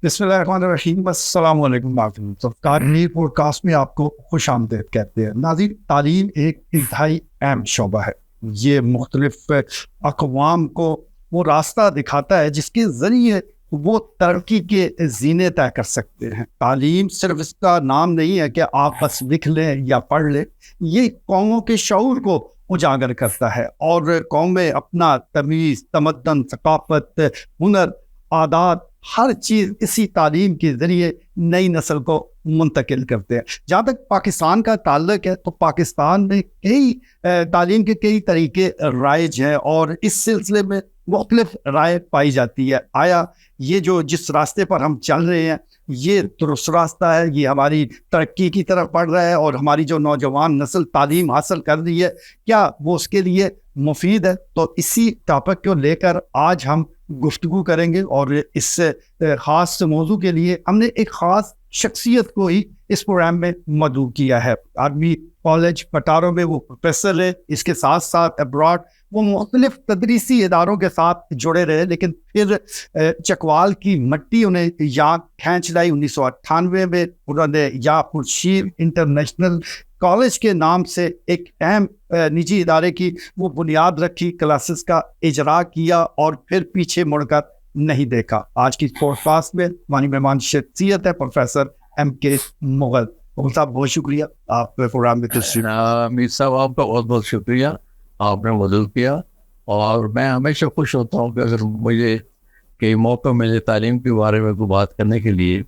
بسم اللہ الرحمن الرحیم. السلام علیکم ناظرین. کارنی پوڈ کاسٹ میں آپ کو خوش آمدید کہتے ہیں. ناظرین، تعلیم ایک انتہائی اہم شعبہ ہے. یہ مختلف اقوام کو وہ راستہ دکھاتا ہے جس کے ذریعے وہ ترقی کے زینے طے کر سکتے ہیں. تعلیم صرف اس کا نام نہیں ہے کہ آپ بس لکھ لیں یا پڑھ لیں. یہ قوموں کے شعور کو اجاگر کرتا ہے اور قومیں اپنا تمیز، تمدن، ثقافت، ہنر، عادات، ہر چیز اسی تعلیم کے ذریعے نئی نسل کو منتقل کرتے ہیں. جہاں تک پاکستان کا تعلق ہے تو پاکستان میں تعلیم کے کئی طریقے رائج ہیں اور اس سلسلے میں مختلف رائے پائی جاتی ہے. آیا یہ جو جس راستے پر ہم چل رہے ہیں یہ درست راستہ ہے؟ یہ ہماری ترقی کی طرف بڑھ رہا ہے اور ہماری جو نوجوان نسل تعلیم حاصل کر رہی ہے کیا وہ اس کے لیے مفید ہے؟ تو اسی ٹاپک کو لے کر آج ہم گفتگو کریں گے اور اس خاص موضوع کے لیے ہم نے ایک خاص شخصیت کو ہی اس پروگرام میں مدعو کیا ہے. آرمی کالج پٹارو میں وہ پروفیسر ہے. اس کے ساتھ ساتھ ابراڈ وہ مختلف تدریسی اداروں کے ساتھ جڑے رہے، لیکن پھر چکوال کی مٹی انہیں یہاں کھینچ لائی. 1998 میں انہوں نے یا خورشید انٹرنیشنل کالج کے نام سے ایک اہم نجی ادارے کی وہ بنیاد رکھی، کلاسز کا اجرا کیا اور پھر پیچھے مڑ کر نہیں دیکھا. آج کی پوڈ کاسٹ میں ہماری مہمان شخصیت ہے پروفیسر MK مغل. مغل صاحب بہت شکریہ آپ پروگرام میں تشریف. امیر صاحب آپ کا بہت بہت شکریہ، آپ نے مدعو کیا. اور میں ہمیشہ خوش ہوتا ہوں کہ اگر مجھے کئی موقع ملے تعلیم کے بارے میں کوئی بات کرنے کے لیے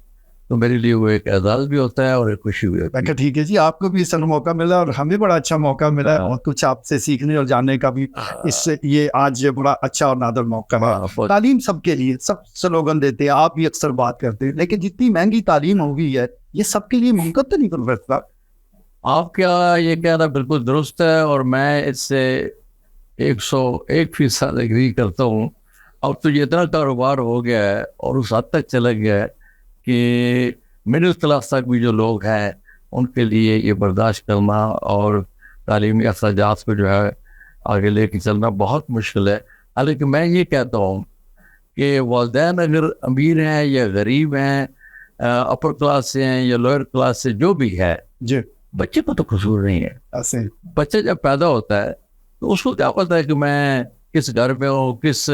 تو میرے لیے وہ ایک اعزاز بھی ہوتا ہے اور ایک خوشی بھی ہوتی ہے. ٹھیک ہے جی، آپ کو بھی اس طرح موقع ملا اور ہمیں بڑا اچھا موقع ملا اور کچھ آپ سے سیکھنے اور جاننے کا بھی اس سے یہ آج بڑا اچھا اور نادر موقع ہے. تعلیم سب کے لیے، سب سلوگن دیتے ہیں، آپ بھی اکثر بات کرتے ہیں، لیکن جتنی مہنگی تعلیم ہو گئی ہے یہ سب کے لیے ممکن تو نہیں کر سکتا. آپ کا یہ کہنا بالکل درست ہے اور میں اس سے 101% ایگری کرتا ہوں. اب تو یہ اتنا کاروبار ہو گیا ہے اور اس حد تک چلا گیا ہے کہ مڈل کلاس تک بھی جو لوگ ہیں ان کے لیے یہ برداشت کرنا اور تعلیمی اخراجات کو جو ہے آگے لے کے چلنا بہت مشکل ہے. حالانکہ میں یہ کہتا ہوں کہ والدین اگر امیر ہیں یا غریب ہیں، اپر کلاس سے ہیں یا لوئر کلاس سے، جو بھی ہے جی، بچے کو تو قصور نہیں ہے. بچہ جب پیدا ہوتا ہے تو اس کو کیا پتا ہے کہ میں کس گھر میں ہوں، کس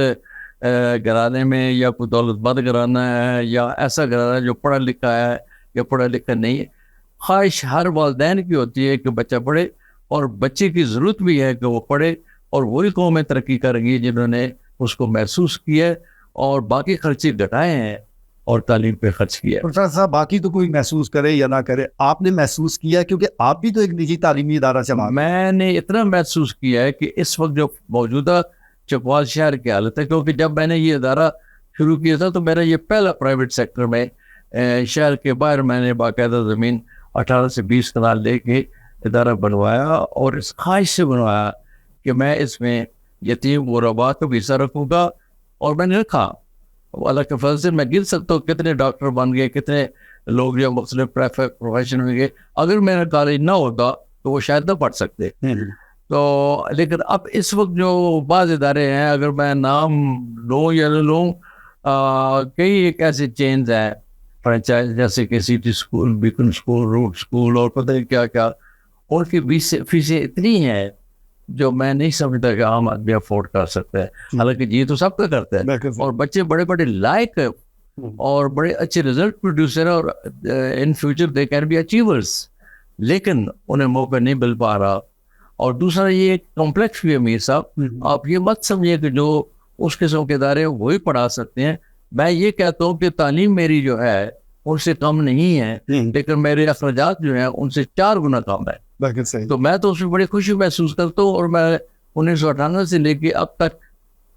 گھرانے میں، یا کوئی دولت مند گھرانہ ہے یا ایسا گھرانہ جو پڑھا لکھا ہے یا پڑھا لکھا نہیں ہے. خواہش ہر والدین کی ہوتی ہے کہ بچہ پڑھے اور بچے کی ضرورت بھی ہے کہ وہ پڑھے، اور وہی قومیں ترقی کریں گی جنہوں نے اس کو محسوس کیا ہے اور باقی خرچے گھٹائے ہیں اور تعلیم پہ خرچ کیا. پروفیسر صاحب، باقی تو کوئی محسوس کرے یا نہ کرے، آپ نے محسوس کیا کیونکہ آپ بھی تو ایک نجی تعلیمی ادارہ چلا. میں نے اتنا محسوس کیا ہے کہ اس وقت جو موجودہ چکوال شہر کی حالت ہے، کیونکہ جب میں نے یہ ادارہ شروع کیا تھا تو میرا یہ پہلا پرائیویٹ سیکٹر میں شہر کے باہر میں نے باقاعدہ زمین 18 سے 20 کنال لے کے ادارہ بنوایا اور اس خواہش سے بنوایا کہ میں اس میں یتیم غربا کا بھی حصہ رکھوں گا. اور میں نے رکھا. اللہ کے فضل سے میں گر سکتا ہوں کتنے ڈاکٹر بن گئے، کتنے لوگ جو مختلف پروفیشن میں گئے. اگر میرا کالج نہ ہوتا تو وہ شاید نہ پڑھ سکتے. تو لیکن اب اس وقت جو بعض ادارے ہیں، اگر میں نام لوں یا نہ لوں، کئی ایک ایسے چینز ہیں فرنچائز، جیسے کہ City School, Beacon School, Root School اور پتہ نہیں کیا کیا، ان کی فیسیں اتنی ہیں جو میں نہیں سمجھتا کہ عام آدمی افورڈ کر سکتا ہے. حالانکہ یہ تو سب کا کرتا ہے اور بچے بڑے بڑے لائق اور بڑے اچھے رزلٹ پروڈیوسر اور in future they can be achievers, لیکن انہیں موقع نہیں مل پا رہا. اور دوسرا یہ کمپلیکس بھی ہے امیر صاحب، آپ یہ مت سمجھیے کہ جو اس قسم کے ادارے وہی پڑھا سکتے ہیں. میں یہ کہتا ہوں کہ تعلیم میری جو ہے ان سے کم نہیں ہے، لیکن میرے اخراجات جو ہیں ان سے 4 گنا کم ہے. تو میں تو اس میں بڑی خوشی محسوس کرتا ہوں اور میں 1998 سے لے کے اب تک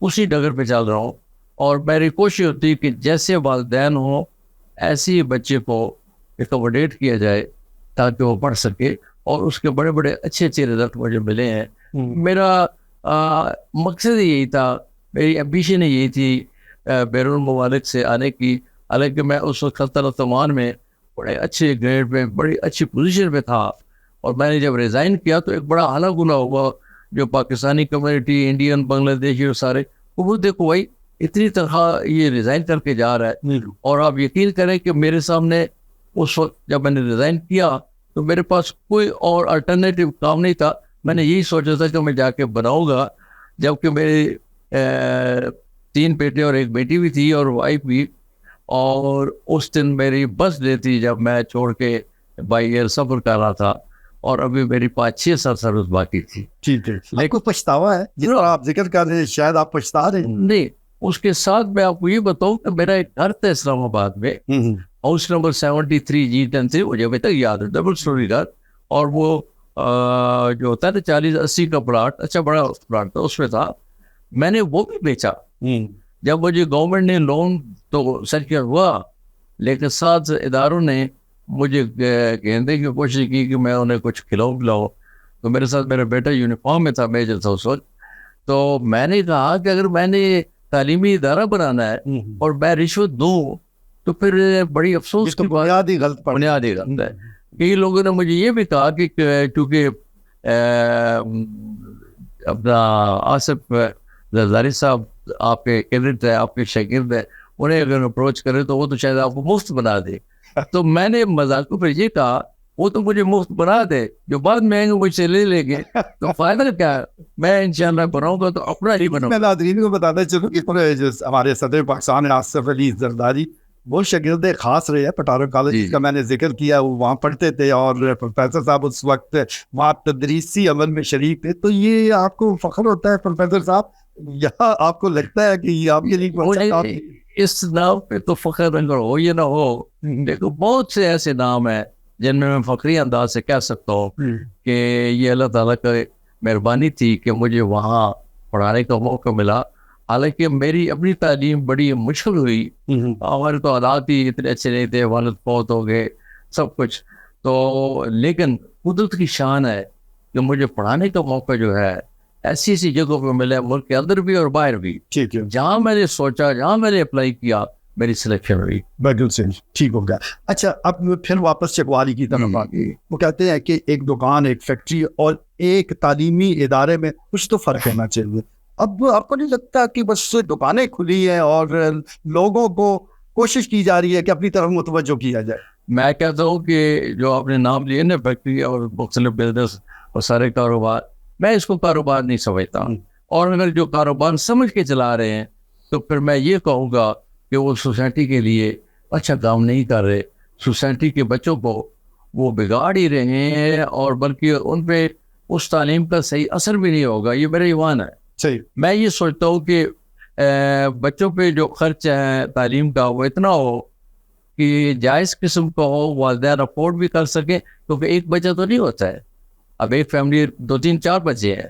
اسی ڈگر پہ چل رہا ہوں. اور میری کوشش ہوتی ہے کہ جیسے والدین ہوں ایسے ہی بچے کو ایکوموڈیٹ کیا جائے تاکہ وہ پڑھ سکے، اور اس کے بڑے بڑے اچھے رزلٹ مجھے ملے ہیں. میرا مقصد یہی تھا، میری ایمبیشن یہی تھی بیرون ممالک سے آنے کی. حالانکہ میں اس وقت سلطنت عمان میں بڑے اچھے گریڈ میں بڑی اچھی پوزیشن پہ تھا، اور میں نے جب ریزائن کیا تو ایک بڑا حالہ گلا ہوا جو پاکستانی کمیونٹی، انڈین، بنگلہ دیشی اور سارے وہ دیکھو بھائی اتنی طرح یہ ریزائن کر کے جا رہا ہے. اور آپ یقین کریں کہ میرے سامنے اس وقت جب میں نے ریزائن کیا تو میرے پاس کوئی اور الٹرنیٹیو کام نہیں تھا. میں نے یہی سوچا تھا کہ میں جا کے بناؤں گا, جبکہ میری 3 بیٹے اور 1 بیٹی بھی تھی اور وائف بھی. اور اس دن میری بس ڈے تھی جب میں چھوڑ کے بائی ایئر سفر کر رہا تھا, اور ابھی میری 5-6 سال سروس باقی تھی. ٹھیک ہے, آپ کو پچھتاوا ہے جس طرح آپ ذکر کر رہے ہیں, شاید آپ پچھتا رہے ہیں. نہیں, اس کے ساتھ میں آپ کو یہ بتاؤں کہ میرا ایک گھر تھا اسلام آباد میں, ہاؤس نمبر 73 G10 مجھے ابھی تک یاد ہے, ڈبل سٹوری گھر. اور وہ جو ہوتا ہے نا 40-80 کا پلاٹ, اچھا بڑا پلاٹ تھا, اس میں تھا. میں نے وہ بھی بیچا جب مجھے گورنمنٹ نے لون تو سرکر ہوا, لیکن 7 اداروں نے مجھے گھیرنے کی کوشش کی کہ میں انہیں کچھ کھلاؤں. تو میرے ساتھ میرا بیٹا یونیفارم میں تھا, میجر تھا اس وقت. تو میں نے کہا کہ اگر میں نے تعلیمی ادارہ بنانا ہے اور میں رشوت دوں تو پھر بڑی افسوس کی بنیادی غلط ہے. کئی لوگوں نے مجھے یہ بھی کہا کہ چونکہ اپنا آصف زرداری صاحب آپ کے کیڈٹ ہے, آپ کے شاگرد ہے, انہیں اگر اپروچ کرے تو وہ تو شاید آپ کو مفت بنا دے. تو میں نے مذاق پر یہ کہا وہ تو مجھے مفت بنا دے, جو بعد میں آئیں گے مجھ سے لے لیں گے تو فائدہ کیا ہے. میں انشاءاللہ بناؤں گا تو اپنا ہی بناؤں. میں ناظرین کو بتاتا چلوں کہ ہمارے صدر پاکستان آصف علی زرداری وہ شاگرد خاص رہے ہیں. پٹارو کالج کا میں نے ذکر کیا, وہ وہاں پڑھتے تھے اور پروفیسر صاحب اس وقت وہاں تدریسی عمل میں شریک تھے. تو یہ آپ کو فخر ہوتا ہے پروفیسر صاحب, یا آپ کو لگتا ہے کہ یہ آپ کے لیے اس نام پہ تو فخر اگر ہو یا نہ ہو, دیکھو بہت سے ایسے نام ہیں جن میں فخری انداز سے کہہ سکتا ہوں کہ یہ اللہ تعالیٰ کا مہربانی تھی کہ مجھے وہاں پڑھانے کا موقع ملا. حالانکہ میری اپنی تعلیم بڑی مشکل ہوئی, ہمارے تو حالات ہی اتنے اچھے نہیں تھے, والد فوت ہو گئے, سب کچھ. تو لیکن قدرت کی شان ہے کہ مجھے پڑھانے کا موقع جو ہے ایسی ایسی جگہوں پہ ملے, ملک کے اندر بھی اور باہر بھی. جہاں میں نے سوچا, جہاں میں نے اپلائی کیا, میری سلیکشن ہوئی. بالکل صحیح, ٹھیک ہو گیا. اچھا, اب پھر واپس چکوالی کی طرف آگے. وہ کہتے ہیں کہ ایک دکان, ایک فیکٹری اور ایک تعلیمی ادارے میں کچھ تو فرق ہونا چاہیے. اب آپ کو نہیں لگتا کہ بس دکانیں کھلی ہیں اور لوگوں کو کوشش کی جا رہی ہے کہ اپنی طرف متوجہ کیا جائے؟ میں کہتا ہوں کہ جو آپ نے نام لیے نا, فیکٹری اور مختلف بزنس اور سارے کاروبار, میں اس کو کاروبار نہیں سمجھتا. اور اگر جو کاروبار سمجھ کے چلا رہے ہیں تو پھر میں یہ کہوں گا کہ وہ سوسائٹی کے لیے اچھا کام نہیں کر رہے. سوسائٹی کے بچوں کو وہ بگاڑ ہی رہے ہیں, اور بلکہ ان پہ اس تعلیم کا صحیح اثر بھی نہیں ہوگا. یہ میرا ایمان ہے. صحیح. میں یہ سوچتا ہوں کہ بچوں پہ جو خرچ ہے تعلیم کا وہ اتنا ہو کہ جائز قسم کا ہو, والدین افورڈ بھی کر سکیں, کیونکہ ایک بچہ تو نہیں ہوتا ہے. اب ایک فیملی 2-3-4 بچے ہیں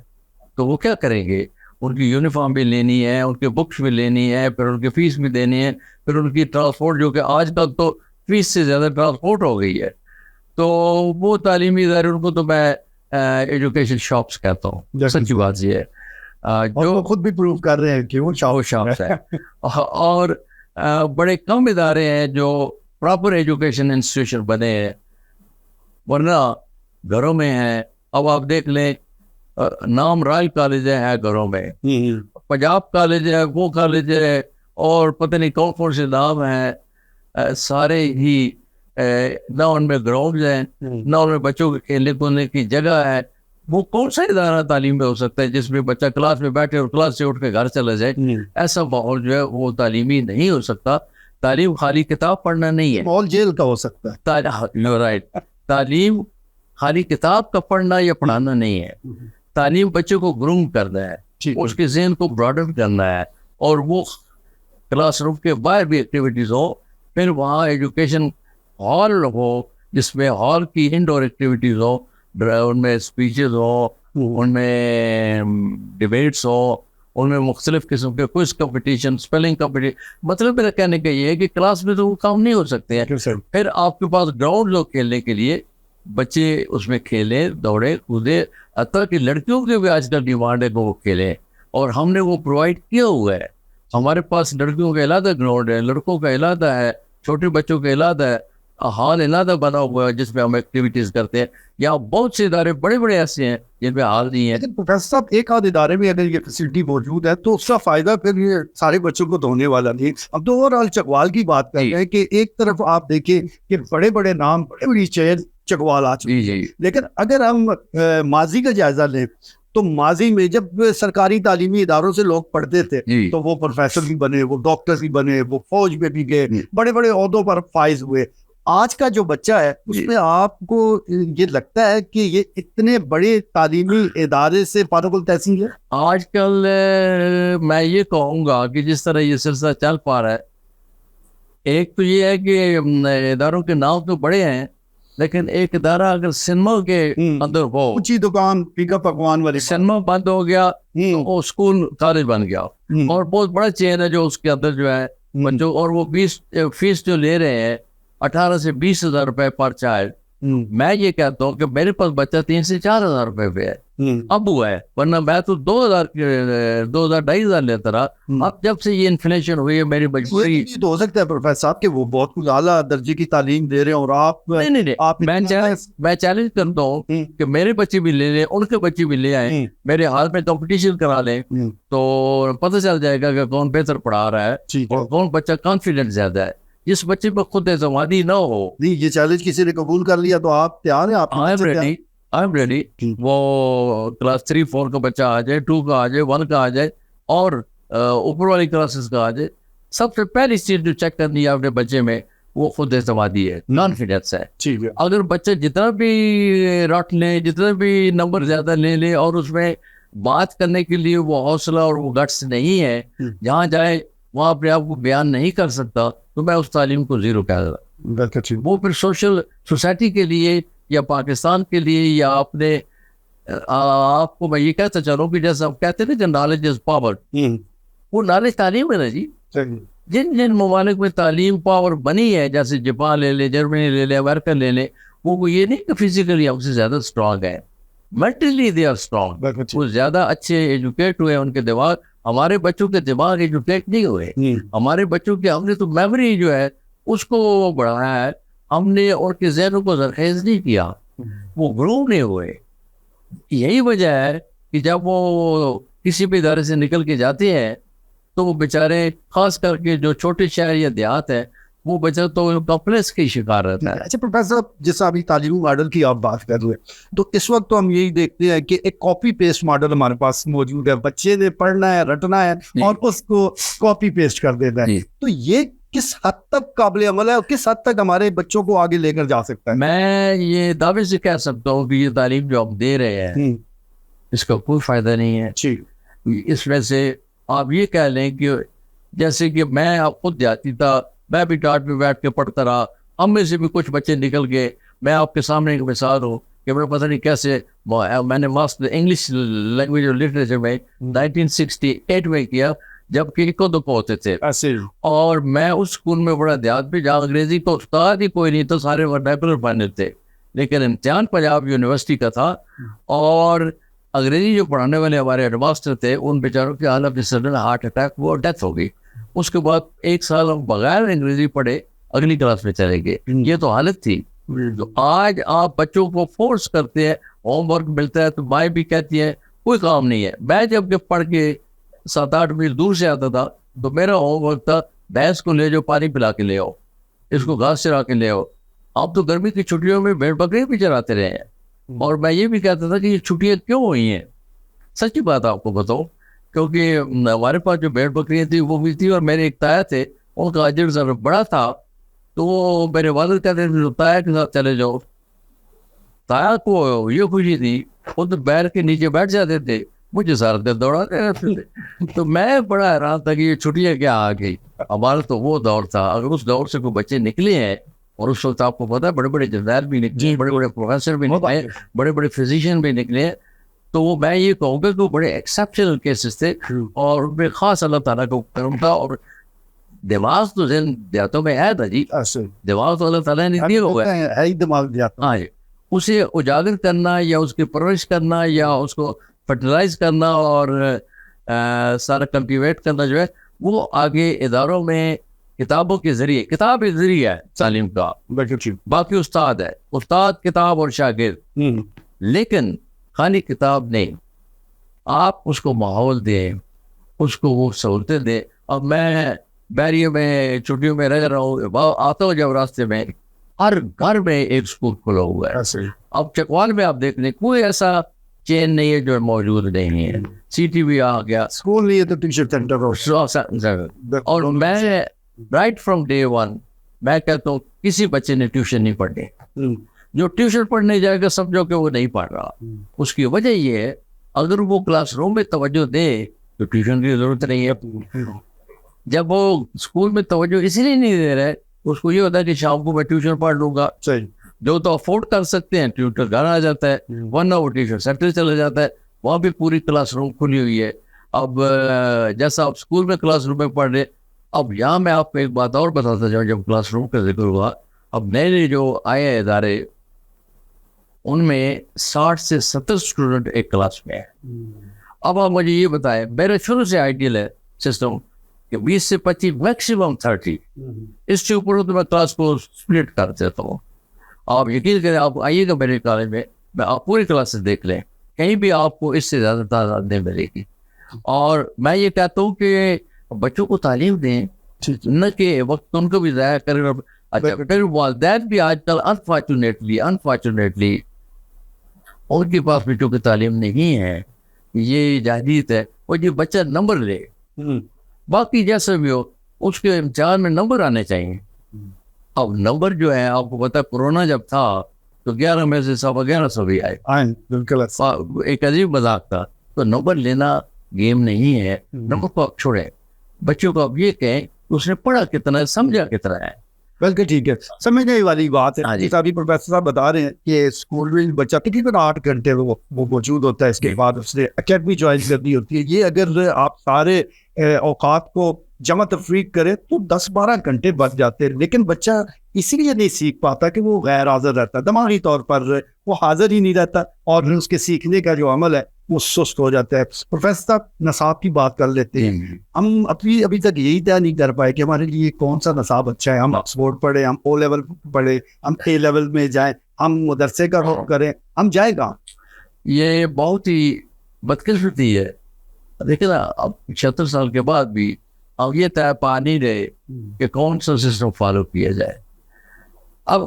تو وہ کیا کریں گے؟ ان کی یونیفارم بھی لینی ہے, ان کے بکس بھی لینی ہے, پھر ان کی فیس بھی دینی ہے, پھر ان کی ٹرانسپورٹ, جو کہ آج کل تو فیس سے زیادہ ٹرانسپورٹ ہو گئی ہے. تو وہ تعلیمی ادارے, ان کو تو میں ایجوکیشن شاپس کہتا ہوں. سچی بات یہ ہے, جو خود بھی پروف کر رہے ہیں کہ وہ شاپس ہے. اور بڑے کم ادارے ہیں جو پراپر ایجوکیشن انسٹیٹیوشن بنے ہیں, ورنہ گھروں میں ہیں. اب آپ دیکھ لیں, نام رائل کالج ہے گھروں میں, پنجاب کالج ہے, وہ کالج ہے, اور پتہ نہیں کون کون سے نام ہیں, سارے ہی نہ ان میں گراؤنڈز ہیں, نہ ان میں بچوں کے کھیلنے کودنے کی جگہ ہے. وہ کون سا ادارہ تعلیم میں ہو سکتا ہے جس میں بچہ کلاس میں بیٹھے اور کلاس سے اٹھ کے گھر چلا جائے؟ ایسا ماحول جو ہے وہ تعلیمی نہیں ہو سکتا. تعلیم خالی کتاب پڑھنا نہیں ہے, ماحول جیل کا ہو سکتا ہے. رائٹ. تعلیم خالی کتاب کا پڑھنا یا پڑھانا نہیں ہے. تعلیم بچے کو گروم کرنا ہے, اس کے ذہن کو براڈن کرنا ہے, اور وہ کلاس روم کے باہر بھی ایکٹیویٹیز ہو. پھر وہاں ایجوکیشن ہال ہو جس میں ہال کی انڈور ایکٹیویٹیز ہو, ان میں اسپیچز ہو, ان میں ڈبیٹس ہو, ان میں مختلف قسم کے کوئز کمپٹیشن, اسپیلنگ کمپٹیشن. مطلب میرا کہنے کا یہ ہے کہ کلاس میں تو وہ کام نہیں ہو سکتے ہیں. پھر آپ کے پاس گراؤنڈ ہو کھیلنے کے لیے, بچے اس میں کھیلیں, دوڑے کودے. حتیٰ کہ لڑکیوں کے بھی آج کل ڈیمانڈ ہے کہ وہ کھیلیں, اور ہم نے وہ پرووائڈ کیا ہوا ہے. ہمارے پاس لڑکیوں کا علیحدہ گراؤنڈ ہے, لڑکوں کا علیحدہ ہے, چھوٹے بچوں کا علیحدہ ہے. ہال علیحدہ بنا ہوا ہے جس میں ہم ایکٹیویٹیز کرتے ہیں. یہاں بہت سے ادارے بڑے بڑے ایسے ہیں جن میں ہال نہیں ہے. لیکن پروفیسر صاحب ایک آدھ ادارے میں اگر یہ فیسلٹی موجود ہے تو اس کا فائدہ پھر یہ سارے بچوں کو تو ہونے والا نہیں. اب تو اوور آل چکوال کی بات کر رہے ہیں کہ ایک طرف آپ دیکھیں کہ بڑے بڑے نام بڑی بڑی چیئر چکوال آ چکی ہیں، لیکن اگر ہم ماضی کا جائزہ لیں تو ماضی میں جب سرکاری تعلیمی اداروں سے لوگ پڑھتے تھے تو وہ پروفیسر بھی بنے، وہ ڈاکٹر بھی بنے، وہ فوج میں بھی گئے، بڑے بڑے عہدوں پر فائز ہوئے. آج کا جو بچہ ہے اس میں آپ کو یہ لگتا ہے کہ یہ اتنے بڑے تعلیمی ادارے سے فارغ التحصیل ہے؟ آج کل میں یہ کہوں گا کہ جس طرح یہ سلسلہ چل پا رہا ہے، ایک تو یہ ہے کہ اداروں کے نام تو بڑے ہیں، لیکن ایک ادارہ اگر سنیما کے اندر ہو، اونچی دکان پیکا پکوان والی، سنیما بند ہو گیا تو وہ اسکول کالج بن گیا. اور بہت بڑا چین ہے جو اس کے اندر جو ہے بچوں، اور وہ فیس جو لے رہے ہیں 18 سے 20 ہزار روپے پر چائلڈ. میں یہ کہتا ہوں کہ میرے پاس بچہ 3 سے 4 ہزار روپے پہ ہے اب ہوا ہے، ورنہ میں تو 2,000-2,500 لیتا رہا. اب جب سے یہ انفلیشن ہوئی ہے میری مجبوری. یہ تو ہو سکتا ہے پروفیسر صاحب کہ وہ بہت کچھ اعلیٰ درجے کی تعلیم دے رہے ہیں اور آپ میں چیلنج کرتا ہوں کہ میرے بچے بھی لے لیں، ان کے بچے بھی لے آئیں، میرے ہاتھ میں کمپٹیشن کرا لیں تو پتہ چل جائے گا کہ کون بہتر پڑھا رہا ہے اور کون بچہ کانفیڈنٹ زیادہ ہے. جس بچے پہ خود اعتمادی نہ ہو، یہ چیلنج کسی نے قبول کر لیا تو آپ تیار ہیں؟ I'm ready. وہ کلاس 3-4 کا بچہ آ جائے، 2 کا آ جائے، 1 کا آ جائے اور اوپر والی کلاسز کا آ جائے، سب سے پہلی چیز جو چیک کرنی ہے اپنے بچے میں وہ خود اعتمادی ہے، کانفیڈنس ہے. اگر بچہ جتنا بھی رٹ لے، جتنا بھی نمبر زیادہ لے لے اور اس میں بات کرنے کے لیے وہ حوصلہ اور وہ گٹس نہیں ہے، جہاں جائے وہاں اپنے آپ کو بیان نہیں کر سکتا، تو میں اس تعلیم کو زیرو کہہ رہا. وہ پھر سوسائٹی کے لیے یا پاکستان کے لیے یا اپنے آپ کو میں یہ کہتا چلوں کہ جیسے آپ کہتے ہیں کہ نالج از پاور، وہ نالج تعلیم ہے نا جی. جن ممالک میں تعلیم پاور بنی ہے، جیسے جاپان لے لیں، جرمنی لے لیں، امریکہ لے لیں، وہ یہ نہیں کہ فزیکلی ہم سے زیادہ اسٹرانگ ہے، مینٹلی دے آر اسٹرانگ. وہ زیادہ اچھے ایجوکیٹ ہوئے، ان کے دماغ، ہمارے بچوں کے دماغ ایجوکیٹ نہیں ہوئے. ہمارے بچوں کے ہم نے تو میموری جو ہے اس کو بڑھایا ہے، ہم نے ان کے ذہنوں کو زرخیز نہیں کیا، وہ گرو نہیں ہوئے. یہی وجہ ہے کہ جب وہ کسی بھی ادارے سے نکل کے جاتے ہیں تو وہ بیچارے، خاص کر کے جو چھوٹے شہر یا دیہات ہیں، وہ بچہ تو کمپلیکس کی شکار رہتا ہے. اچھا پروفیسر صاحب، جیسا ابھی تعلیمی ماڈل کی آپ بات کر رہے ہیں تو اس وقت تو ہم یہی دیکھتے ہیں کہ ایک کاپی پیسٹ ماڈل ہمارے پاس موجود ہے، بچے نے پڑھنا ہے، رٹنا ہے اور اس کو کاپی پیسٹ کر دینا ہے. تو یہ کس حد تک قابل عمل ہے اور کس حد تک ہمارے بچوں کو آگے لے کر جا سکتا ہے؟ میں یہ دعوے سے کہہ سکتا ہوں کہ یہ تعلیم جو ہم دے رہے ہیں اس کا کوئی فائدہ نہیں ہے. اس وجہ سے آپ یہ کہہ لیں کہ جیسے کہ میں آپ خود جاتی تھا، میں بھی ٹاٹ میں بیٹھ کے پڑھتا رہا، ہم میں سے بھی کچھ بچے نکل گئے. میں آپ کے سامنے ایک مثال ہوں کہ میں پتہ نہیں کیسے میں نے ماسٹر انگلش لینگویج اور لٹریچر میں 1968 میں کیا، جب کہ 1-2 ہوتے تھے. اور میں اس اسکول میں بڑا دیہات پہ جہاں انگریزی کا استاد ہی کوئی نہیں تھا، سارے ورنیکولر پڑھنے تھے، لیکن امتحان پنجاب یونیورسٹی کا تھا اور انگریزی جو پڑھانے والے ہمارے ہیڈ ماسٹر تھے، ان بیچاروں کے حالت سڈن ہارٹ اٹیک، وہ ڈیتھ ہو گئی. اس کے بعد 1 سال ہم بغیر انگریزی پڑھے اگلی کلاس میں چلے گئے. یہ تو حالت تھی. تو آج آپ بچوں کو فورس کرتے ہیں، ہوم ورک ملتا ہے تو مائیں بھی کہتی ہیں کوئی کام نہیں ہے. میں جب پڑھ کے 7-8 میل دور سے آتا تھا تو میرا ہوم ورک تھا بھینس کو لے جاؤ، پانی پلا کے لے آؤ، اس کو گھاس چرا کے لے آؤ. اب تو گرمی کی چھٹیوں میں بھیڑ بکریاں بھی چراتے رہے ہیں. اور میں یہ بھی کہتا تھا کہ یہ چھٹیاں کیوں ہوئی ہیں. سچی بات آپ کو بتاؤں، کیونکہ ہمارے پاس جو بھیڑ بکریاں تھیں وہ بھی تھی، اور میرے ایک تایا تھے، ان کا اجر ذرا بڑا تھا، تو وہ میرے والد کہتے تھے تایا کے ساتھ چلے جاؤ. تایا کو یہ خوشی تھی، وہ تو بیل کے نیچے بیٹھ جاتے تھے، مجھے سارا دن دوڑاتے رہتے تھے. تو میں بڑا حیران تھا کہ یہ چھٹیاں کیا آ گئی. ہمارا تو وہ دور تھا، اگر اس دور سے کوئی بچے نکلے ہیں، اور اس وقت آپ کو پتا ہے بڑے بڑے جنرل بھی نکلے، بڑے بڑے پروفیسر بھی نکلے، بڑے بڑے فزیشین بھی نکلے، تو وہ میں یہ کہوں گا کہ وہ بڑے ایکسیپشنل کیسز تھے اور ان میں خاص اللہ تعالیٰ کا کرم تھا. اور دماغ تو ذہن دیہاتوں میں ہے نا جی، دماغ تو اللہ تعالیٰ نے دیا ہوا ہے، دماغ دیہاتوں. ہاں جی، اسے اجاگر کرنا یا اس کی پرورش کرنا یا اس کو فرٹیلائز کرنا اور سارا کلٹیویٹ کرنا جو ہے، وہ آگے اداروں میں کتابوں کے ذریعے, کتاب ایک ذریعہ ہے تعلیم کا, باقی استاد ہے, استاد کتاب اور شاگرد, لیکن خالی کتاب نہیں, آپ اس کو ماحول دیں, اس کو وہ سہولتیں دیں. اب میں بیریے میں چھٹیوں میں رہ رہا ہوں, آتا ہوں جب راستے میں, ہر گھر میں ایک اسکول کھلا ہوا ہے. اب چکوال میں آپ دیکھ لیں کوئی ایسا چین نہیں ہے جو موجود نہیں ہے. سی ٹی وی آ گیا, اسکول نہیں ہے تو ٹیوشن سینٹر. اور میں رائٹ فرام ڈے ون میں کہتا ہوں کسی بچے نے ٹیوشن نہیں پڑھنی. جو ٹیوشن پڑھنے جائے گا سمجھو کہ وہ نہیں پڑھ رہا. اس کی وجہ یہ ہے اگر وہ کلاس روم میں توجہ دے تو ٹیوشن کی ضرورت نہیں ہے. جب وہ اسکول میں توجہ اسی لیے نہیں دے رہے, اس کو یہ ہوتا ہے کہ شام کو میں ٹیوشن پڑھ لوں گا. جو تو افورڈ کر سکتے ہیں ٹیوٹر گھر آ جاتا ہے, ورنہ وہ ٹیوشن سینٹر چلا جاتا ہے, وہاں بھی پوری کلاس روم کھلی ہوئی ہے. اب جیسا آپ اسکول میں کلاس روم میں پڑھ رہے, اب یہاں میں آپ کو ایک بات اور بتاتا جاؤں. جب کلاس روم کا ذکر ہوا, اب نئے نئے جو آئے ہیں ادارے, ان میں 60 سے 70 اسٹوڈنٹ ایک کلاس میں ہیں. اب آپ مجھے یہ بتائیں, میرا شروع سے آئیڈیل ہے سسٹم کہ 20 سے 25 میکسیمم 30, اس سے اوپر تو میں کلاس کو اسپلٹ کر دیتا ہوں. آپ یقین کریں, آپ آئیے گا میرے کالج میں آپ پوری کلاسز دیکھ لیں, کہیں بھی آپ کو اس سے زیادہ تعداد نہیں ملے گی. اور میں یہ کہتا ہوں کہ بچوں کو تعلیم دیں, نہ کہ وقت ان کو بھی ضائع کریں. اچھا پھر والدین بھی آج کل انفارچونیٹلی ان کے پاس بچوں کی تعلیم نہیں ہے, یہ جہلیت ہے. اور یہ بچہ نمبر لے, باقی جیسا بھی ہو اس کے امتحان میں نمبر آنے چاہیے. اب نمبر جو ہے آپ کو پتا, کورونا جب تھا تو 11 میں سے 1150 بھی آئے, ایک عجیب مذاق تھا. تو نمبر لینا گیم نہیں ہے, نمبر کو آپ چھوڑیں. بچوں کو آپ یہ کہیں کہ اس نے پڑھا کتنا ہے, سمجھا کتنا ہے. بلکہ ٹھیک ہے, سمجھنے والی بات ہے. جیسا ابھی پروفیسر صاحب بتا رہے ہیں کہ اسکول میں بچہ تقریباً 8 گھنٹے وہ موجود ہوتا ہے, اس کے بعد اس نے اکیڈمی جوائن کرنی ہوتی ہے. یہ اگر آپ سارے اوقات کو جمع تفریق کریں تو 10-12 گھنٹے بچ جاتے ہیں. لیکن بچہ اسی لیے نہیں سیکھ پاتا کہ وہ غیر حاضر رہتا ہے, دماغی طور پر وہ حاضر ہی نہیں رہتا, اور اس کے سیکھنے کا جو عمل ہے وہ سست ہو جاتا ہے. پروفیسر صاحب نصاب کی بات کر لیتے ہیں. ہم ابھی تک یہی طے نہیں کر پائے کہ ہمارے لیے کون سا نصاب اچھا ہے. ہم آکسفورڈ پڑھیں, ہم او لیول پڑھیں, ہم اے لیول میں جائیں, ہم مدرسے کا رخ کریں, ہم جائیں گا. یہ بہت ہی بدقسمتی ہے. دیکھیں نا, اب 76 سال کے بعد بھی اب یہ طے پا نہیں رہے کہ کون سا سسٹم فالو کیا جائے. اب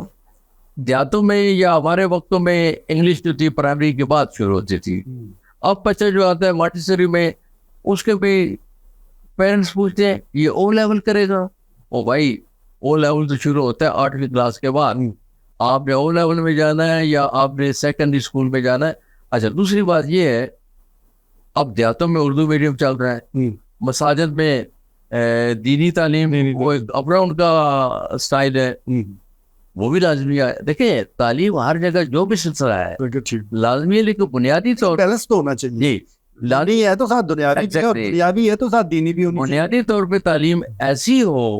دیہاتوں میں یا ہمارے وقتوں میں انگلش جو تھی پرائمری کے بعد شروع ہوتی تھی. اب بچہ جو آتا ہے مانٹیسری میں, اس کے بھی پیرنٹس پوچھتے ہیں یہ او لیول کرے گا. او بھائی, او لیول تو شروع ہوتا ہے 8ویں کلاس کے بعد. آپ نے او لیول میں جانا ہے یا آپ نے سیکنڈری اسکول میں جانا ہے. اچھا, دوسری بات یہ ہے اب دیہاتوں میں اردو میڈیم چل رہا ہے, مساجد میں دینی تعلیم وہ اپنا ان کا سٹائل ہے, وہ بھی لازمی ہے. دیکھیں تعلیم ہر جگہ جو بھی سلسلہ ہے لازمی ہے, لیکن بنیادی طور بیلنس تو ہونا چاہیے. جی, لازمی ہے تو ساتھ دنیاوی ہے تو ساتھ دینی بھی ہونی. بنیادی طور پہ تعلیم ایسی ہو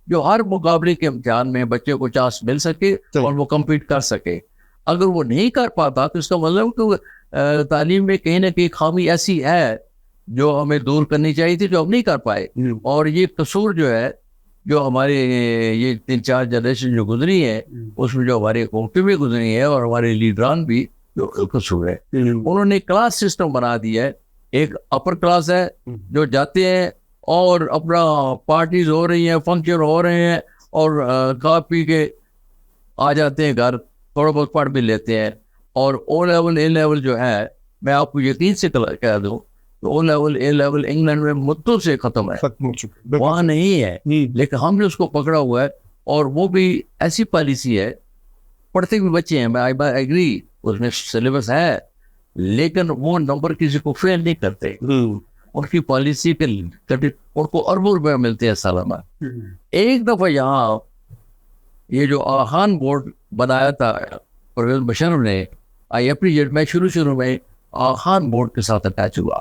جو ہر مقابلے کے امتحان میں بچے کو چانس مل سکے اور وہ کمپیٹ کر سکے. اگر وہ نہیں کر پاتا تو اس کا مطلب کہ تعلیم میں کہیں نہ کہیں خامی ایسی ہے جو ہمیں دور کرنی چاہیے تھی, جو ہم نہیں کر پائے. اور یہ قصور جو ہے جو ہمارے یہ 3-4 جنریشن جو گزری ہے اس میں جو ہماری حکومتیں بھی گزری ہیں اور ہمارے لیڈران بھی جو قصور ہے. انہوں نے کلاس سسٹم بنا دیا ہے. ایک اپر کلاس ہے جو جاتے ہیں اور اپنا پارٹیز ہو رہی ہیں, فنکشن ہو رہے ہیں, اور کھا پی کے آ جاتے ہیں گھر, تھوڑا بہت پڑھ بھی لیتے ہیں. اور او لیول اے لیول جو ہے, میں آپ کو یقین سے کہہ دوں او لیول اے لیول انگلینڈ میں مدتوں سے ختم ہے, وہاں نہیں ہے. لیکن ہم نے اس کو پکڑا ہوا ہے, اور وہ بھی ایسی پالیسی ہے, پڑھتے بھی بچے ہیں, میں ایگری اس میں سلیبس ہے, لیکن وہ نمبر کسی کو فیل نہیں کرتے. ان کی پالیسی کے ان کو اربوں روپے ملتے ہیں سالانہ. ایک دفعہ یہاں یہ جو آخان بورڈ بنایا تھا پرویز مشرف نے, آئی اپریشیٹ, میں شروع میں آخان بورڈ کے ساتھ اٹیچ ہوا.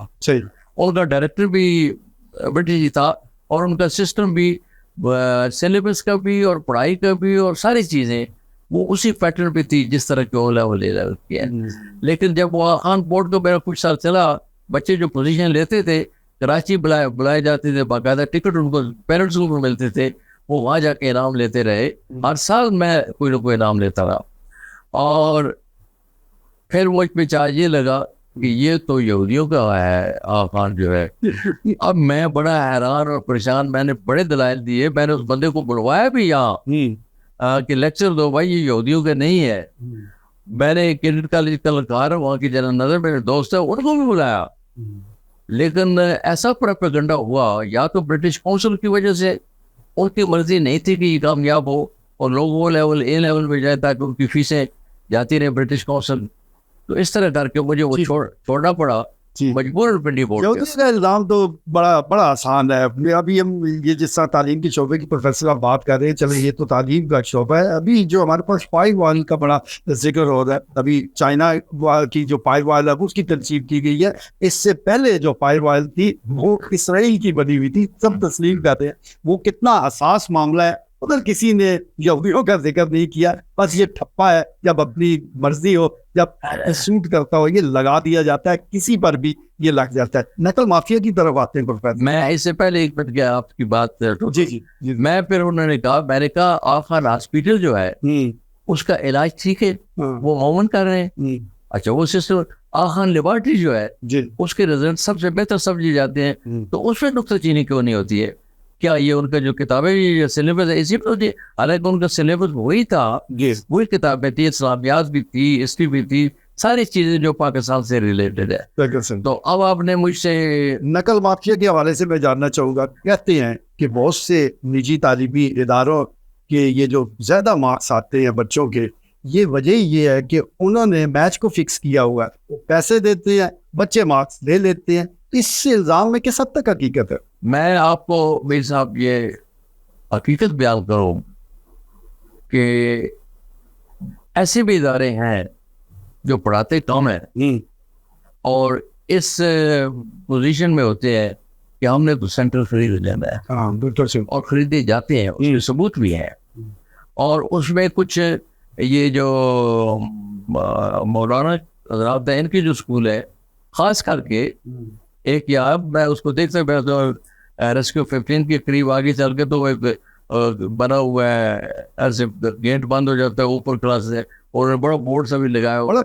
ان کا ڈائریکٹر بھی برٹش ہی تھا, اور ان کا سسٹم بھی سلیبس کا بھی اور پڑھائی کا بھی اور ساری چیزیں وہ اسی پیٹرن پہ تھی جس طرح کے او لیول اے لیول کی ہے. لیکن جب وہ آخان بورڈ کو میرا کچھ سال چلا, بچے جو پوزیشن لیتے تھے کراچی بلائے جاتے تھے, باقاعدہ ٹکٹ ان کو پیرنٹس کو ملتے تھے, وہ وہاں جا کے انعام لیتے رہے. ہر سال میں کوئی نہ کوئی انعام لیتا رہا. اور پھر مجھ پہ چارج یہ لگا کہ یہ تو یہودیوں کا ہے آغا خان جو ہے. اب میں بڑا حیران اور پریشان, میں نے بڑے دلائل دیے, میں نے اس بندے کو بلوایا بھی یہاں کہ لیکچر دو بھائی, یہ یہودیوں کے نہیں ہے. میں نے کیڈٹ کالج کا لکھا رہا وہاں کی جنرل نظر میرے دوست ہے, ان کو بھی بلایا. لیکن ایسا پروپیگنڈا ہوا, یا تو برٹش کونسل کی وجہ سے, ان کی مرضی نہیں تھی کہ یہ کامیاب ہو اور لوگ وہ لیول اے لیول میں جائے تاکہ ان کی فیسیں جاتی رہے برٹش کونسل. تو اس طرح کر کے مجھے وہ چھوڑنا پڑا مجبور پنڈی بورڈ. کا الزام تو بڑا آسان ہے. ابھی ہم یہ جس طرح تعلیم کے شعبے کی پروفیسر آپ بات کر رہے ہیں, چلے یہ تو تعلیم کا شعبہ ہے. ابھی جو ہمارے پاس فائر وال کا بڑا ذکر ہو رہا ہے, ابھی چائنا کی جو فائر وال ہے اس کی تنصیب کی گئی ہے. اس سے پہلے جو فائر وال تھی وہ اسرائیل کی بنی ہوئی تھی, سب تسلیم کرتے ہیں. وہ کتنا حساس معاملہ ہے, ادھر کسی نے یہودیوں کا ذکر نہیں کیا. بس یہ ٹھپا ہے, جب اپنی مرضی ہو, جب سوٹ کرتا ہو, یہ لگا دیا جاتا ہے, کسی پر بھی یہ لگ جاتا ہے. نقل مافیا کی طرف آتے ہیں پروفیسر. میں اس سے پہلے ایک منٹ گیا آپ کی بات. جی میں پھر انہوں نے کہا, میں نے کہا آغا خان ہاسپٹل جو ہے اس کا علاج ٹھیک ہے, وہ عموماً کر رہے ہیں. اچھا, وہ سسٹم آغا خان لیبارٹری جو ہے اس کے رزلٹ سب سے بہتر سمجھے جاتے ہیں, تو اس میں نقطہ چینی کیوں نہیں ہوتی ہے؟ کیا یہ ان کا جو کتابیں سلیبس ہے اسی پر ہوتی ہے؟ حالانکہ ان کا سلیبس وہی تھا, وہی کتابیں تھی, اسلامیات بھی تھی, ہسٹری بھی تھی, ساری چیزیں جو پاکستان سے ریلیٹڈ ہے. تو اب آپ نے مجھ سے نقل مافیا کے حوالے سے میں جاننا چاہوں گا. کہتے ہیں کہ بہت سے نجی تعلیمی اداروں کے یہ جو زیادہ مارکس آتے ہیں بچوں کے, یہ وجہ یہ ہے کہ انہوں نے میچ کو فکس کیا ہوا ہے, وہ پیسے دیتے ہیں, بچے مارکس لے لیتے ہیں. اس الزام میں کس حد تک حقیقت ہے؟ میں آپ کو میرے صاحب یہ حقیقت بیان کروں کہ ایسے بھی ادارے ہیں جو پڑھاتے کم ہیں اور اس پوزیشن میں ہوتے ہیں کہ ہم نے تو سینٹر خرید لینا ہے, اور خریدے جاتے ہیں, اس کے ثبوت بھی ہیں. اور اس میں کچھ یہ جو مولانا حضرات ہیں, ان کی جو اسکول ہے, خاص کر کے ایک, یا میں اس کو دیکھ سکتا ہوں ریسکیو 15 کے قریب آگے چل کے, تو ایک بنا ہوا ہے ایسے گیٹ بند ہو جاتا ہے اوپر کلاس سے, اور بڑا بورڈ سا بھی لگایا ہوا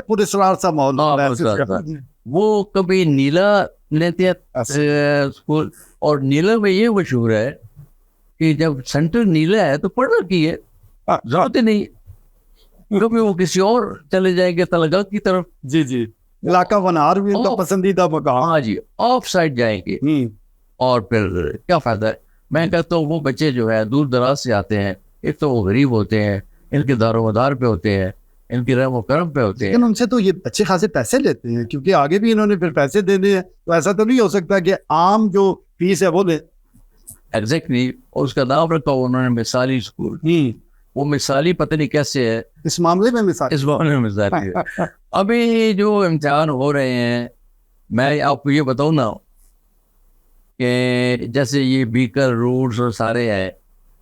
ہے. وہ کبھی نیلا لیتے ہیں اسکول, اور نیلا میں یہ مشہور ہے کہ جب سینٹر نیلا ہے تو پڑھنا کی ہے, ضرورت ہی نہیں. کبھی وہ کسی اور چلے جائیں گے تلگا کی طرف, جی علاقہ ونار بھی ان کا پسندیدہ مقام. ہاں جی, آف سائڈ جائیں گے, اور پھر کیا فائدہ ہے؟ میں کہتا ہوں وہ بچے جو ہے دور دراز سے آتے ہیں, ایک تو وہ غریب ہوتے ہیں, ان کے دار و مدار پہ ہوتے ہیں, ان کی رحم و کرم پہ ہوتے ہیں. لیکن ان سے تو یہ اچھے خاصے پیسے لیتے ہیں, کیونکہ آگے بھی انہوں نے پھر پیسے دینے ہیں. تو ایسا تو نہیں ہو سکتا کہ عام جو فیس ہے وہ لے. ایگزیکٹلی, اور اس کا نام رکھا انہوں نے مثالی اسکول. وہ مثالی پتہ نہیں کیسے ہے اس معاملے میں, مثالی ہے. ابھی جو امتحان ہو رہے ہیں, میں آپ کو یہ بتاؤں نا کہ جیسے یہ بیکر روٹس اور سارے ہیں,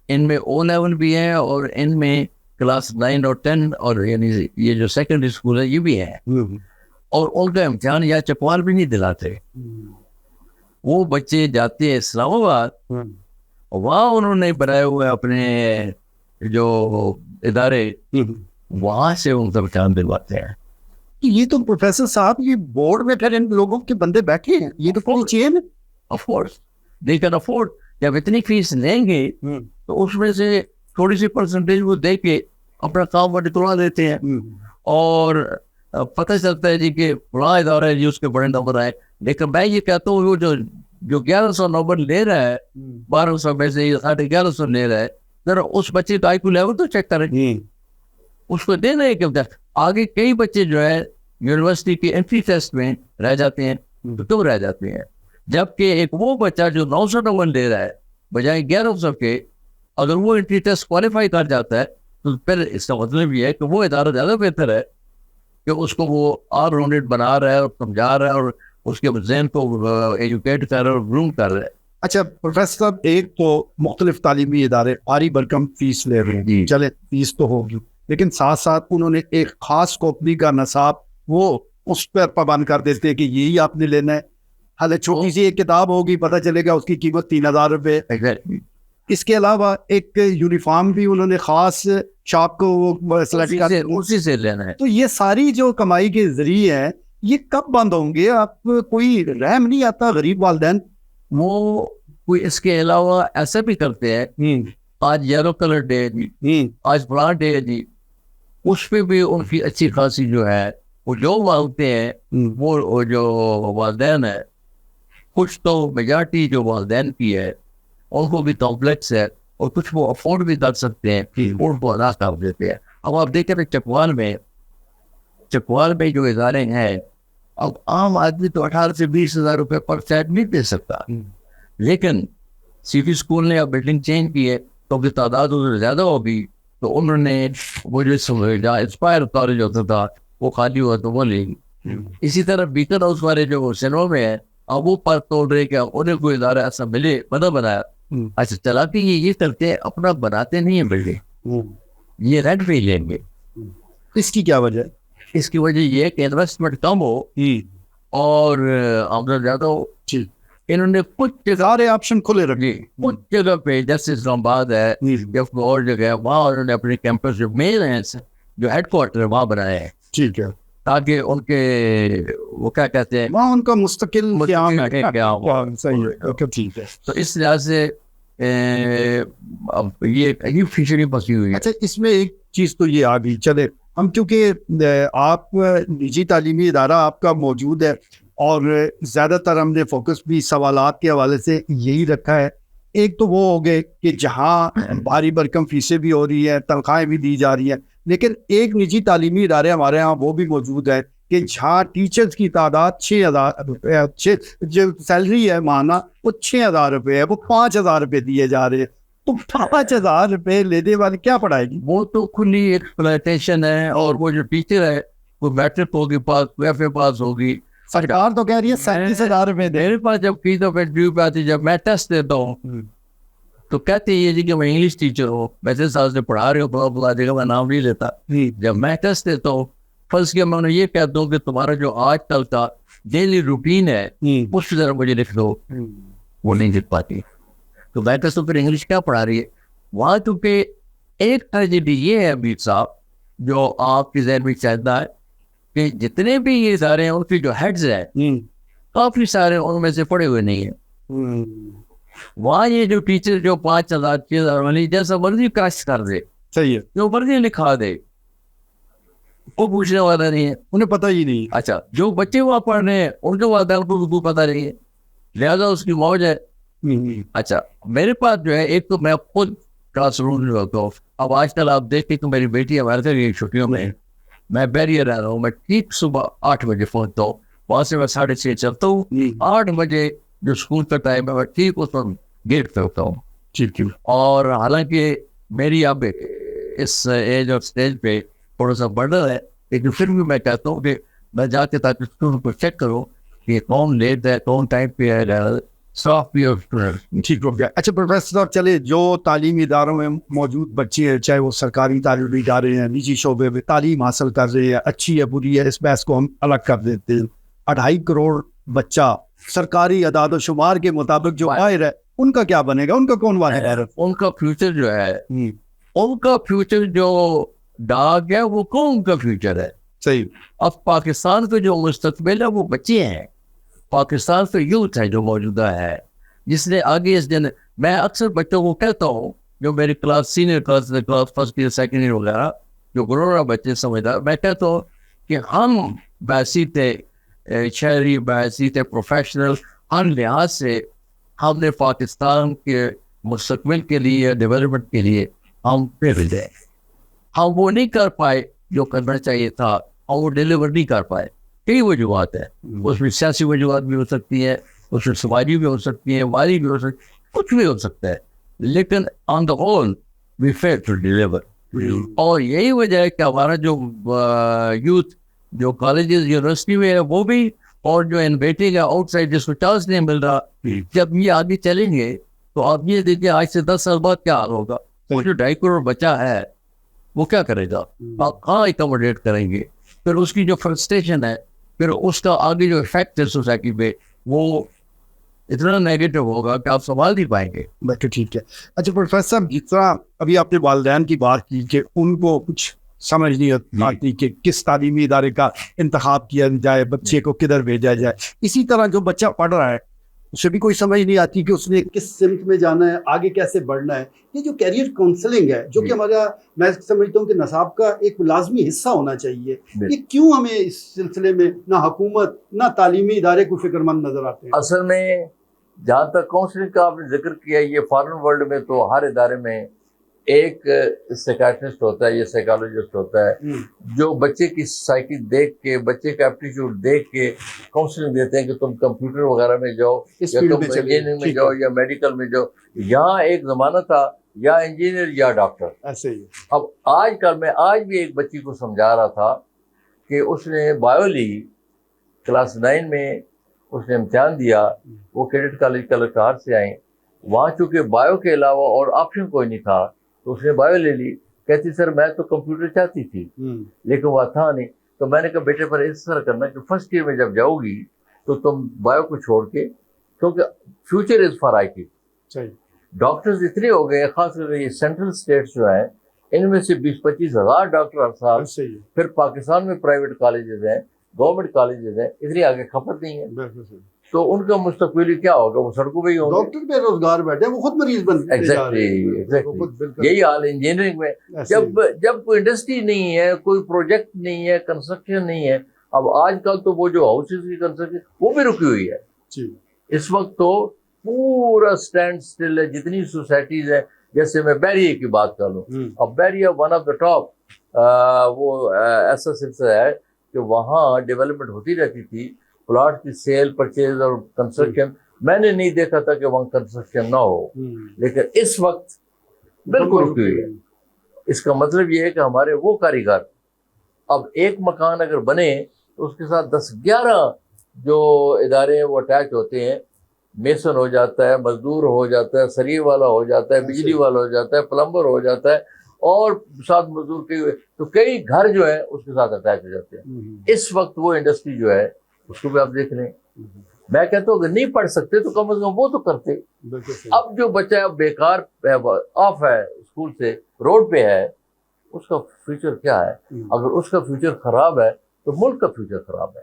ان میں او لیول بھی ہے, اور ان میں کلاس 9 اور 10, اور یعنی یہ جو سیکنڈری اسکول ہے یہ بھی ہے, اور ان کا امتحان یا چکوال بھی نہیں دلاتے. وہ بچے جاتے ہیں اسلام آباد, وہاں انہوں نے بنائے ہوئے اپنے جو ادارے, وہاں سے ان کا امتحان دلواتے ہیں. یہ تو پروفیسر صاحب, یہ بورڈ میں پھر ان لوگوں کے بندے بیٹھے ہیں, یہ تو کوئی چین ہے. Of course they can afford. جب اتنی فیس لیں گے تو اس میں سے تھوڑی سی پرسنٹیج وہ دے کے اپنا کام نکلوا دیتے ہیں, اور پتہ چلتا ہے جی کہ بڑا ادارہ ہے جی, اس کے بڑے نمبر آئے. لیکن میں یہ کہتا ہوں وہ جو 1100 نمبر لے رہا ہے, 1200 میں سے 1150 لے رہا ہے, ذرا اس بچے کا آئی کیو لیول تو چیک کریں, اس کو دے رہے کہ آگے کئی بچے جو ہے یونیورسٹی کے انٹری ٹیسٹ میں رہ جاتے ہیں. تو کیوں رہ جاتے ہیں؟ جبکہ ایک وہ بچہ جو 900 نمبر لے رہا ہے بجائے 1100 کے, اگر وہ انٹری ٹیسٹ کوالیفائی کر جاتا ہے تو پھر اس کا مطلب یہ ہے کہ وہ ادارہ زیادہ بہتر ہے, کہ اس کو وہ آل راؤنڈڈ بنا رہا ہے اور سمجھا رہا ہے, اور اس کے ذہن کو ایجوکیٹ کر رہا ہے اور گروم کر رہا ہے. اچھا پروفیسر صاحب, ایک تو مختلف تعلیمی ادارے بھاری بھرکم فیس لے رہے ہیں, چلے فیس تو ہوگی, لیکن ساتھ ساتھ انہوں نے ایک خاص کمپنی کا نصاب وہ اس پر پابند کر دیتے ہیں کہ یہی آپ نے لینا ہے. حالانکہ چھوٹی سی ایک کتاب ہوگی, پتہ چلے گا اس کی قیمت 3000 روپے. اس کے علاوہ ایک یونیفارم بھی انہوں نے خاص شاپ کو وہ سلیکٹ کر اسی سے لینا ہے. تو یہ ساری جو کمائی کے ذریعے ہیں یہ کب بند ہوں گے؟ آپ کوئی رحم نہیں آتا غریب والدین؟ وہ کوئی اس کے علاوہ ایسا بھی کرتے ہیں, آج یلو کلر ڈے ہے جی, آج فلاں ڈے ہے جی, اس پہ بھی ان کی اچھی خاصی جو ہے وہ جو مانگتے ہیں وہ جو والدین ہے, کچھ تو میجارٹی جو والدین کی ہے ان کو بھی کمپلیکس ہے اور کچھ وہ افورڈ بھی کر سکتے ہیں, ان کو ادا کر دیتے ہیں. اب آپ دیکھیں چکوال میں جو ادارے ہیں, اب عام آدمی تو 18 سے 20 ہزار روپے پر فلیٹ نہیں دے سکتا, لیکن سٹی اسکول نے اب بلڈنگ چینج کی ہے تو ان کی تعداد ادھر زیادہ ہوگی, تو انہوں نے وہ جو انسپائر کالج ہوتا تھا وہ خالی ہوا تو وہ لے گی. اسی طرح بیکن ہاؤس والے جو سینوں میں ہیں اب وہ پر توڑ رہے کہ انہیں کوئی ادارہ ایسا ملے بنایا. اچھا چلاتے یہ کرتے ہیں, اپنا بناتے نہیں ہیں بلڈنگ, یہ رینٹ پہ ہی لیں گے. اس کی کیا وجہ ہے؟ اس کی وجہ یہ ہے کہ انویسٹمنٹ کم ہو اور آمدن زیادہ ہو. انہوں نے کچھ سارے آپشن کھلے رکھے, کچھ جگہ پہ جیسے اسلام آباد ہے یا کوئی اور جگہ ہے, وہاں انہوں نے اپنے کیمپس جو مین ہے جو ہیڈ کوارٹر ہے وہاں بنائے ہیں. ٹھیک ہے, تاکہ ان کے وہ کیا کہتے ہیں وہاں ان کا مستقل قیام ہے. صحیح ہے, ٹھیک ہے. تو اس لحاظ سے یہ عجیب فیچر پسی ہوئی ہے. اچھا اس میں ایک چیز تو یہ آ گئی, چلے ہم کیونکہ آپ نجی تعلیمی ادارہ آپ کا موجود ہے اور زیادہ تر ہم نے فوکس بھی سوالات کے حوالے سے یہی رکھا ہے. ایک تو وہ ہو گئے کہ جہاں بھاری بھرکم فیسیں بھی ہو رہی ہیں, تنخواہیں بھی دی جا رہی ہیں, لیکن ایک نجی تعلیمی ادارے ہمارے یہاں وہ بھی موجود ہے کہ جہاں ٹیچرز کی تعداد 6,000 روپے جو سیلری ہے ماہانہ وہ 6,000 روپے ہے, وہ 5,000 روپے دیے جا رہے ہیں. تو 5,000 روپے لینے والے کیا پڑھائے گی؟ وہ تو کھلی ایکسپلائٹیشن ہے. اور وہ جو ٹیچر ہے وہ میٹرک ہوگی پاس, ایف اے پاس ہوگی. سرکار تو کہہ رہی ہے 37,000 روپے دے. میرے پاس جب کی دفعہ انٹرویو پہ آتی, جب میں ٹیسٹ دیتا ہوں تو کہتے ہیں جی کہ میں انگلش ٹیچر ہوں, ویسے سال سے پڑھا رہے ہو, بلا دے گا, میں نام نہیں لیتا. جب میں ٹیسٹ دیتا ہوں فرض کیا میں انہیں یہ کہتا ہوں کہ تمہارا جو آج کل کا ڈیلی روٹین ہے اس ذرا مجھے لکھ دو, وہ نہیں لکھ پاتی. تو میں کہتا ہوں پھر انگلش کیا پڑھا رہی ہے وہاں؟ کیونکہ ایک ٹریجڈی یہ ہے امیر صاحب جو آپ کے ذہن میں چلتا ہے کہ جتنے بھی یہ ادارے ہیں ان کے جو ہیڈز ہیں کافی سارے ان میں سے پڑے ہوئے نہیں ہیں. وہاں یہ جو ٹیچر جو 5,000 6,000 والی جیسا مرضی کاسٹ کر دے, صحیح ہے, جو مرضی لکھا دے, وہ پوچھنے والا نہیں ہے, انہیں پتہ ہی نہیں. اچھا جو بچے وہاں پڑھ رہے ہیں ان کے والدین کو پتہ نہیں ہے, لہٰذا اس کی موج ہے. اچھا میرے پاس جو ہے ایک تو میں خود کلاس روم میں ہوتا ہوں. اب آج کل آپ دیکھتے کہ میری بیٹی امریکہ کی چھٹیوں میں بیریئر رہ رہا ہوں. میں ٹھیک صبح 8 بجے پہنچتا ہوں, وہاں سے میں 6:30 چلتا ہوں, 8 بجے جو اسکول کا ٹائم ہے میں ٹھیک اس پر گیٹ پہ ہوتا ہوں. اور حالانکہ میری اب اس ایج اور اسٹیج پہ تھوڑا سا برڈن ہے, لیکن پھر بھی میں کہتا ہوں کہ میں جا کے تاکہ اسٹوڈنٹ کو چیک کروں کہ کون لیٹ ہے, کون ٹائم پہ ہے, صاف بھی. ٹھیک ہو گیا. اچھا پروفیسر صاحب, چلے جو تعلیمی اداروں میں موجود بچے ہیں, چاہے وہ سرکاری تعلیمی ادارے ہیں, نجی شعبے میں تعلیم حاصل کر رہے ہیں, اچھی ہے بری ہے اس بحث کو ہم الگ کر دیتے ہیں. 2.5 کروڑ بچہ سرکاری اعداد و شمار کے مطابق جو باہر ہے ان کا کیا بنے گا؟ ان کا کون واحد ہے؟ ان کا فیوچر جو ہے, ان کا فیوچر جو ڈاگ ہے وہ کون کا فیوچر ہے؟ صحیح. اب پاکستان کا جو مستقبل ہے وہ بچے ہیں, پاکستان کا یوتھ ہے جو موجودہ ہے, جس نے آگے اس دن. میں اکثر بچوں کو کہتا ہوں جو میری class senior class first year second year وغیرہ جو گروڑا بچے سمجھدار, میں کہتا ہوں کہ ہم بحثیت شہری, بحثیت پروفیشنل, ہر لحاظ سے ہم نے پاکستان کے مستقبل کے لیے, ڈیولپمنٹ کے لیے ہم پھر جائیں. ہم وہ نہیں کر پائے جو کرنا چاہیے تھا, اور وہ ڈیلیور نہیں کر پائے. کئی وجوہات ہیں, اس میں سیاسی وجوہات بھی ہو سکتی ہیں, اس میں سماجی بھی ہو سکتی ہیں, مالی بھی ہو سکتی ہے, کچھ بھی ہو سکتا ہے, لیکن on the whole we fail to deliver. اور یہی وجہ ہے کہ ہمارا جو یوتھ جو کالجز یونیورسٹی میں ہے وہ بھی, اور جو انویٹنگ ہے آؤٹ سائڈ جس کو چانس نہیں مل رہا, جب یہ آگے چلیں گے تو آپ یہ دیکھیے آج سے 10 سال بعد کیا حال ہوگا. وہ جو 2.5 کروڑ بچہ ہے وہ کیا کرے گا, آپ کہاں اکوموڈیٹ کریں گے؟ پھر اس کی جو فرسٹریشن ہے, پھر اس کا آگے جو افیکٹ ہے سوسائٹی پہ, وہ اتنا نیگیٹو ہوگا کہ آپ سنبھال نہیں پائیں گے. بالکل ٹھیک ہے. اچھا پروفیسر صاحب، جس طرح ابھی آپ نے والدین کی بات کی کہ ان کو کچھ سمجھ نہیں آتی کہ کس تعلیمی ادارے کا انتخاب کیا جائے، بچے کو کدھر بھیجا جائے، اسی طرح جو بچہ پڑھ رہا ہے اسے بھی کوئی سمجھ نہیں آتی کہ اس نے کس سمت میں جانا ہے، آگے کیسے بڑھنا ہے. یہ جو کیریئر کاؤنسلنگ ہے جو کہ ہمارا، میں سمجھتا ہوں کہ نصاب کا ایک لازمی حصہ ہونا چاہیے، یہ کیوں ہمیں اس سلسلے میں نہ حکومت نہ تعلیمی ادارے کو فکر مند نظر آتے ہیں؟ اصل میں جہاں تک کاؤنسلنگ کا آپ نے ذکر کیا، یہ فارن ورلڈ میں تو ہر ادارے میں ایک سائیکیٹرسٹ ہوتا ہے یا سائیکالوجسٹ ہوتا ہے جو بچے کی سائیکی دیکھ کے، بچے کا ایپٹیچیوڈ دیکھ کے کاؤنسلنگ دیتے ہیں کہ تم کمپیوٹر وغیرہ میں جاؤ یا تم انجینئرنگ میں جاؤ یا میڈیکل میں جاؤ. یہاں ایک زمانہ تھا یا انجینئر یا ڈاکٹر. ایسے ہی اب آج کل میں آج بھی ایک بچی کو سمجھا رہا تھا کہ اس نے بایو لی، کلاس 9 میں اس نے امتحان دیا، وہ کیڈٹ کالج کلکار سے آئیں، وہاں چونکہ بایو کے علاوہ اور آپشن کوئی نہیں تھا تو اس نے بایو لے لی. کہتی سر میں تو کمپیوٹر چاہتی تھی لیکن وہ تھا نہیں. تو میں نے کہا بیٹے پر اس طرح کرنا کہ فرسٹ ایئر میں جب جاؤ گی تو تم بایو کو چھوڑ کے، کیونکہ future is for I T. Doctors اتنے ہو گئے، خاص کر یہ سینٹرل اسٹیٹس جو ہیں ان میں سے 20-25 ہزار ڈاکٹر ہر سال. پھر پاکستان میں پرائیویٹ کالجز ہیں، گورنمنٹ کالجز ہیں، اتنی آگے کھپت نہیں ہے. تو ان کا مستقبل کیا ہوگا؟ وہ سڑکوں پہ ہی ہوں گے. ڈاکٹر بے روزگار بیٹھے، وہ خود مریض بنتے جا رہے ہیں. ایگزیکٹلی یہی حال انجینئرنگ میں. جب کوئی انڈسٹری نہیں ہے، کوئی پروجیکٹ نہیں ہے، کنسٹرکشن نہیں ہے. اب آج کل تو وہ جو ہاؤسز کی کنسٹرکشن وہ بھی رکی ہوئی ہے. اس وقت تو پورا اسٹینڈ اسٹل ہے. جتنی سوسائٹیز ہیں، جیسے میں بیریے کی بات کر لوں، اب بیریے ون آف دا ٹاپ، وہ ایسا سلسلہ ہے کہ وہاں ڈیولپمنٹ ہوتی رہتی تھی، پلاٹ کی سیل پرچیز اور کنسٹرکشن. میں نے نہیں دیکھا تھا کہ وہاں کنسٹرکشن نہ ہو، لیکن اس وقت بالکل رکی ہوئی ہے. اس کا مطلب یہ ہے کہ ہمارے وہ کاریگر، اب ایک مکان اگر بنے تو اس کے ساتھ 10-11 جو ادارے ہیں وہ اٹیچ ہوتے ہیں. میسن ہو جاتا ہے، مزدور ہو جاتا ہے، سریے والا ہو جاتا ہے، بجلی والا ہو جاتا ہے، پلمبر ہو جاتا ہے، اور ساتھ مزدور کے ہوئے تو کئی گھر جو ہے اس کے ساتھ اٹیچ ہو جاتے ہیں. اس وقت وہ انڈسٹری جو ہے اس کو بھی آپ دیکھ لیں. میں کہتا ہوں اگر نہیں پڑھ سکتے تو کم از کم وہ تو کرتے. اب جو بچہ بیکار آف ہے اسکول سے، روڈ پہ ہے، اس کا فیوچر کیا ہے؟ اگر اس کا فیوچر خراب ہے تو ملک کا فیوچر خراب ہے.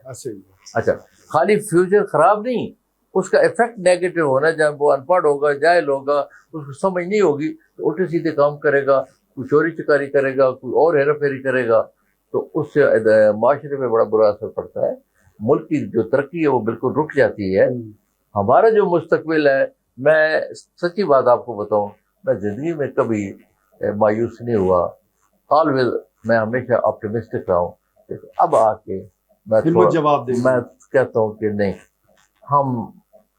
اچھا، خالی فیوچر خراب نہیں، اس کا افیکٹ نیگیٹو ہونا. جب وہ ان پڑھ ہوگا، جاہل ہوگا، اس کو سمجھ نہیں ہوگی تو الٹے سیدھے کام کرے گا، کوئی چوری چکاری کرے گا، کوئی اور ہیرا پھیری کرے گا، تو اس سے معاشرے میں بڑا برا اثر پڑتا ہے. ملک کی جو ترقی ہے وہ بالکل رک جاتی ہے. ہمارا جو مستقبل ہے، میں سچی بات آپ کو بتاؤں، میں زندگی میں کبھی مایوس نہیں ہوا. آلویز میں ہمیشہ آپٹیمسٹک رہا ہوں. اب آ کے میں کہتا ہوں کہ نہیں، ہم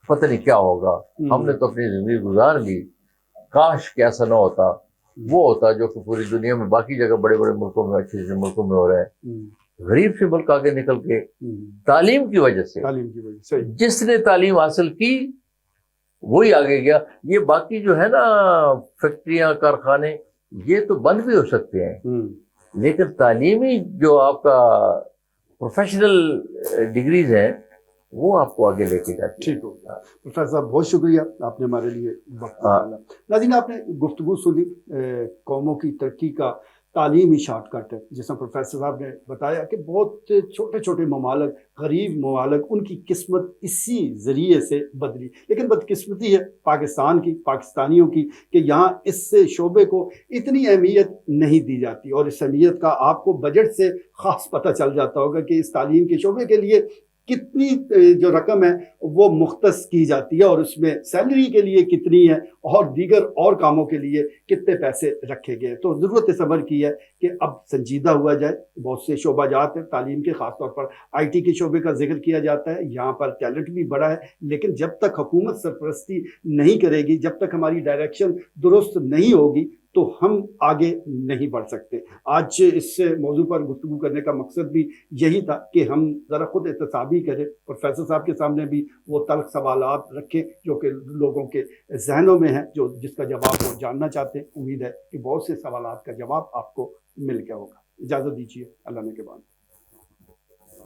پتہ نہیں کیا ہوگا. ہم نے تو اپنی زندگی گزار لی، کاش کہ ایسا نہ ہوتا. وہ ہوتا جو کہ پوری دنیا میں باقی جگہ بڑے بڑے ملکوں میں، اچھے ملکوں میں ہو رہا ہے. غریب سے ملک آگے نکل کے تعلیم کی وجہ سے، جس نے تعلیم حاصل کی وہی آگے گیا. یہ باقی جو ہے نا فیکٹریاں، کارخانے، یہ تو بند بھی ہو سکتے ہیں، لیکن تعلیمی جو آپ کا پروفیشنل ڈگریز ہیں وہ آپ کو آگے لے کے جاتی. ٹھیک ہوگا پروفیسر صاحب، بہت شکریہ، آپ نے ہمارے لیے وقت نکالا. ناظرین، آپ نے گفتگو سنی قوموں کی ترقی کا تعلیمی شارٹ کٹ ہے. جس طرح پروفیسر صاحب نے بتایا کہ بہت چھوٹے چھوٹے ممالک، غریب ممالک، ان کی قسمت اسی ذریعے سے بدلی. لیکن بدقسمتی ہے پاکستان کی، پاکستانیوں کی، کہ یہاں اس شعبے کو اتنی اہمیت نہیں دی جاتی. اور اس اہمیت کا آپ کو بجٹ سے خاص پتہ چل جاتا ہوگا کہ اس تعلیم کے شعبے کے لیے کتنی جو رقم ہے وہ مختص کی جاتی ہے، اور اس میں سیلری کے لیے کتنی ہے، اور دیگر اور کاموں کے لیے کتنے پیسے رکھے گئے. تو ضرورت صبر کی ہے کہ اب سنجیدہ ہوا جائے. بہت سے شعبہ جات ہیں تعلیم کے، خاص طور پر آئی ٹی کے شعبے کا ذکر کیا جاتا ہے. یہاں پر ٹیلنٹ بھی بڑا ہے، لیکن جب تک حکومت سرپرستی نہیں کرے گی، جب تک ہماری ڈائریکشن درست نہیں ہوگی تو ہم آگے نہیں بڑھ سکتے. آج اس موضوع پر گفتگو کرنے کا مقصد بھی یہی تھا کہ ہم ذرا خود احتسابی کریں. پروفیسر صاحب کے سامنے بھی وہ تلخ سوالات رکھیں جو کہ لوگوں کے ذہنوں میں ہیں، جس کا جواب وہ جاننا چاہتے ہیں. امید ہے کہ بہت سے سوالات کا جواب آپ کو مل گیا ہوگا. اجازت دیجیے، اللہ نے کے بعد.